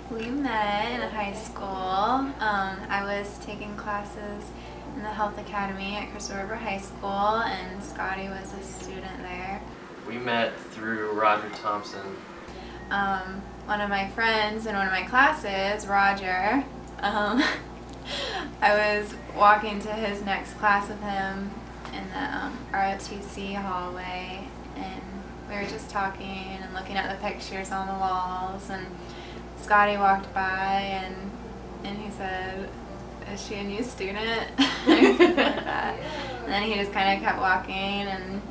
We met in high school. I was taking classes in the Health Academy at Crystal River High School, and Scotty was a student there. We met through Roger Thompson. One of my friends in one of my classes, Roger, I was walking to his next class with him in the ROTC hallway, and we were just talking and looking at the pictures on the walls, and Scotty walked by and he said, "Is she a new student?" And then he just kind of kept walking and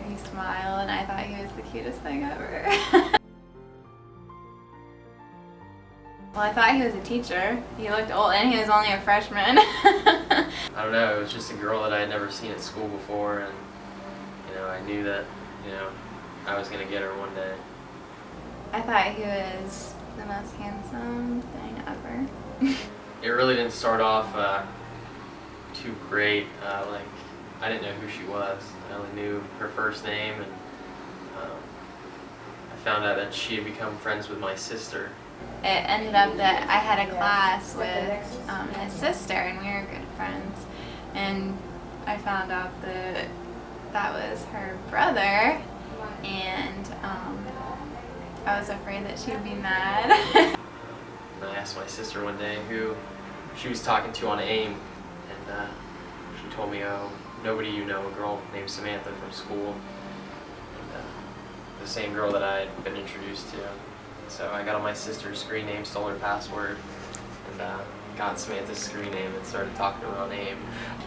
he smiled, and I thought he was the cutest thing ever. Well, I thought he was a teacher. He looked old and he was only a freshman. I don't know, it was just a girl that I had never seen at school before, and I knew that I was going to get her one day. I thought he was the most handsome thing ever. It really didn't start off too great. I didn't know who she was. I only knew her first name, and I found out that she had become friends with my sister. It ended up that I had a class with his sister, and we were good friends. And I found out that that was her brother, and I was afraid that she'd be mad. And I asked my sister one day who she was talking to on AIM, and she told me, "Oh, nobody you know, a girl named Samantha from school." And, the same girl that I had been introduced to. So I got on my sister's screen name, stole her password, and got Samantha's screen name and started talking to her on AIM.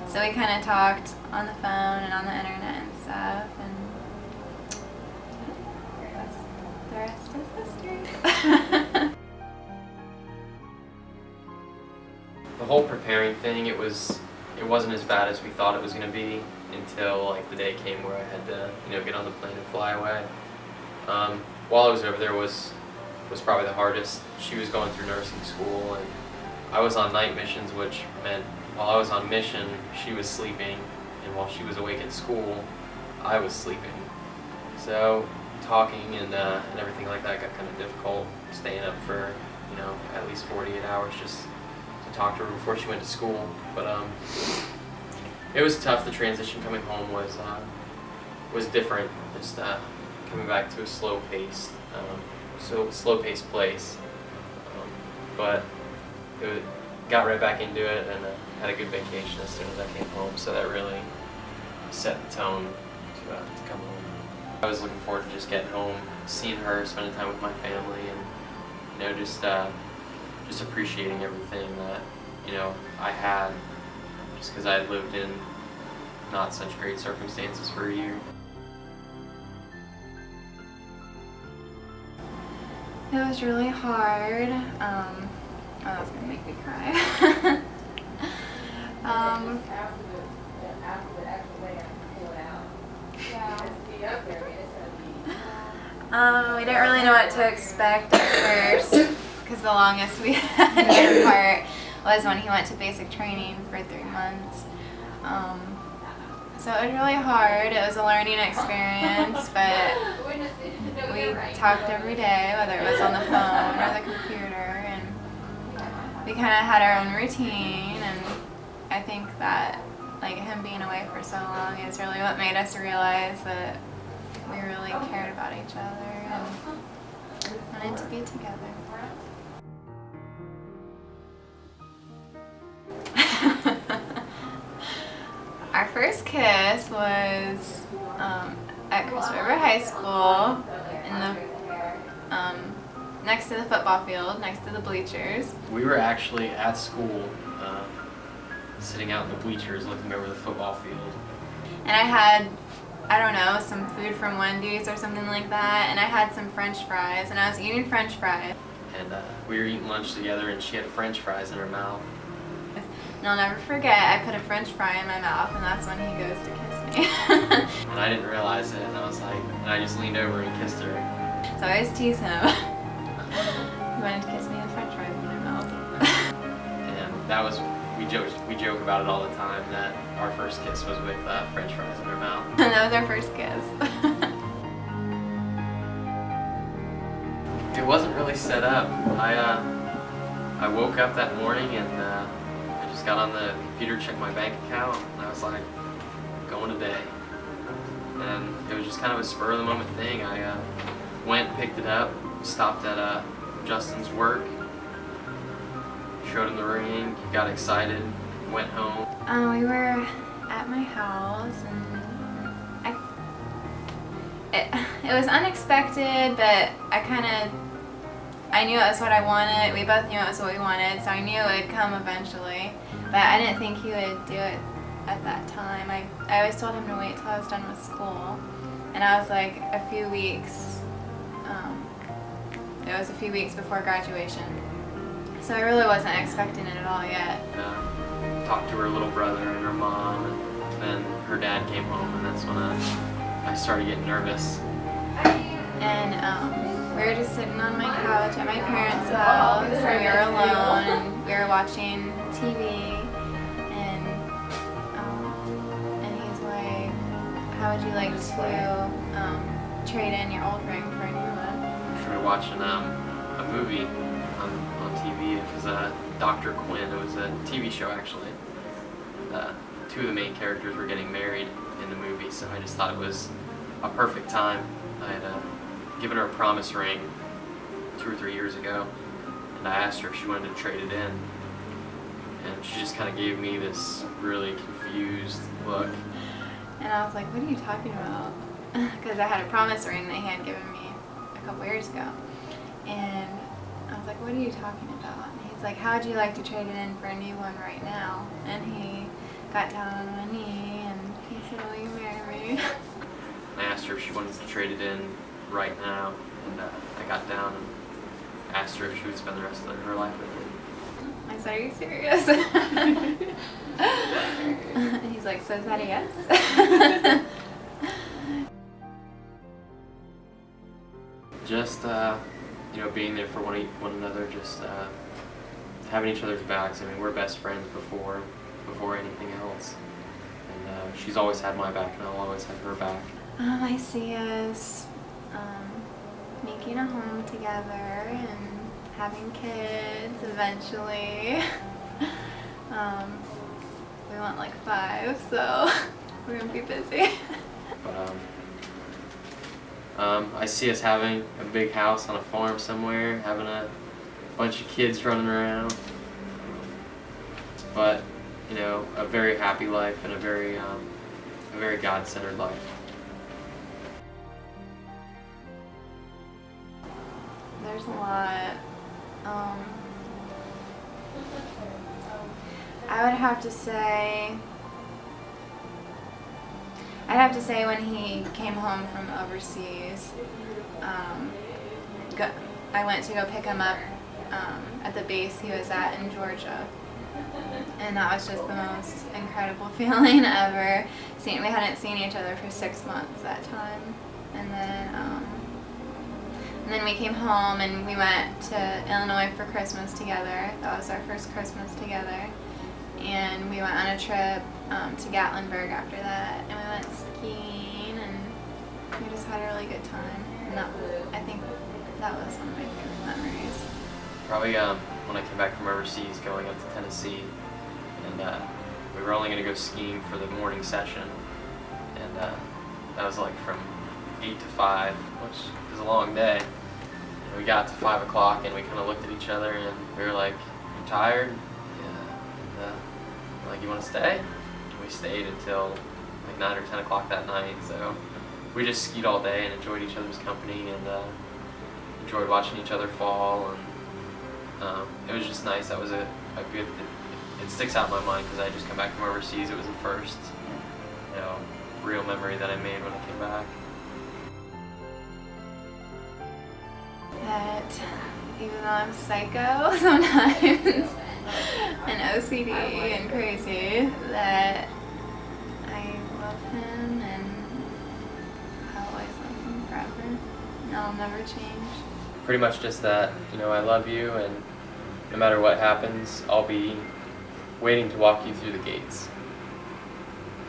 So we kind of talked on the phone and on the internet and stuff, and the rest is history. The whole preparing thing, it wasn't as bad as we thought it was going to be until the day came where I had to get on the plane and fly away. While I was over there was probably the hardest. She was going through nursing school, and I was on night missions, which meant while I was on mission, she was sleeping, and while she was awake at school, I was sleeping. So talking and everything like that got kind of difficult, staying up for at least 48 hours just to talk to her before she went to school. But it was tough. The transition coming home was different. Just coming back to a slow-paced place, but got right back into it, and had a good vacation as soon as I came home. So that really set the tone to come home. I was looking forward to just getting home, seeing her, spending time with my family, and just appreciating everything that I had, just because I had lived in not such great circumstances for a year. It was really hard. Oh, that's gonna make me cry. We didn't really know what to expect at first, because the longest we had apart was when he went to basic training for 3 months. So it was really hard. It was a learning experience, but we talked every day, whether it was on the phone or the computer, and we kind of had our own routine, and I think that him being away for so long is really what made us realize that we really cared about each other and wanted to be together. Our first kiss was at Crystal River High School in the next to the football field, next to the bleachers. We were actually at school, sitting out in the bleachers looking over the football field. And I had, I don't know, some food from Wendy's or something like that, and I had some French fries, and I was eating French fries. And we were eating lunch together, and she had French fries in her mouth. And I'll never forget, I put a French fry in my mouth, and that's when he goes to kiss me. And I didn't realize it, and I just leaned over and kissed her. So I always tease him. He wanted to kiss me with French fries in my mouth. And that was, we joke about it all the time, that our first kiss was with French fries in her mouth. And that was our first kiss. It wasn't really set up. I woke up that morning and I just got on the computer, checked my bank account, and I was like, going today. And it was just kind of a spur of the moment thing. I went, picked it up, stopped at Justin's work, showed him the ring, he got excited, went home. We were at my house, and it was unexpected, but I knew it was what I wanted. We both knew it was what we wanted, so I knew it would come eventually. But I didn't think he would do it at that time. I always told him to wait till I was done with school, and I was like a few weeks. It was a few weeks before graduation, so I really wasn't expecting it at all yet. Talked to her little brother and her mom, and then her dad came home, and that's when I started getting nervous. And we were just sitting on my couch at my parents' house, and we were alone, and we were watching TV, and he's like, how would you like to trade in your old ring for a new one? We were watching a movie on TV. It was Dr. Quinn. It was a TV show, actually. Two of the main characters were getting married in the movie, so I just thought it was a perfect time. I had given her a promise ring 2 or 3 years ago, and I asked her if she wanted to trade it in, and she just kind of gave me this really confused look. And I was like, what are you talking about? Because I had a promise ring that he had given me a couple years ago, and I was like, what are you talking about? And he's like, how would you like to trade it in for a new one right now? And he got down on one knee and he said, will you marry me? I asked her if she wanted to trade it in right now, and I got down and asked her if she would spend the rest of her life with me. I said, are you serious? And he's like, so is that a yes? Just being there for one another, just having each other's backs. I mean, we're best friends before anything else, and she's always had my back, and I'll always have her back. I see us making a home together and having kids eventually. We want like 5, so we're gonna be busy. But I see us having a big house on a farm somewhere, having a bunch of kids running around. But a very happy life and a very God-centered life. There's a lot. I'd have to say when he came home from overseas, I went to go pick him up at the base he was at in Georgia, and that was just the most incredible feeling ever. We hadn't seen each other for 6 months that time, and then we came home and we went to Illinois for Christmas together. That was our first Christmas together. And we went on a trip to Gatlinburg after that, and we went skiing, and we just had a really good time. And I think that was one of my favorite memories. Probably when I came back from overseas, going up to Tennessee, and we were only going to go skiing for the morning session, and that was like from 8 to 5, which is a long day. And we got to 5 o'clock, and we kind of looked at each other, and we were like, "You tired?" Yeah. And, like, "You want to stay?" And we stayed until like 9 or 10 o'clock that night. So we just skied all day and enjoyed each other's company, and enjoyed watching each other fall, and it was just nice. That was a good. It sticks out in my mind because I just come back from overseas. It was the first, real memory that I made when I came back. That even though I'm psycho sometimes and OCD and crazy, that I love him and I'll always love him forever. And I'll never change. Pretty much just that, I love you, and no matter what happens, I'll be waiting to walk you through the gates.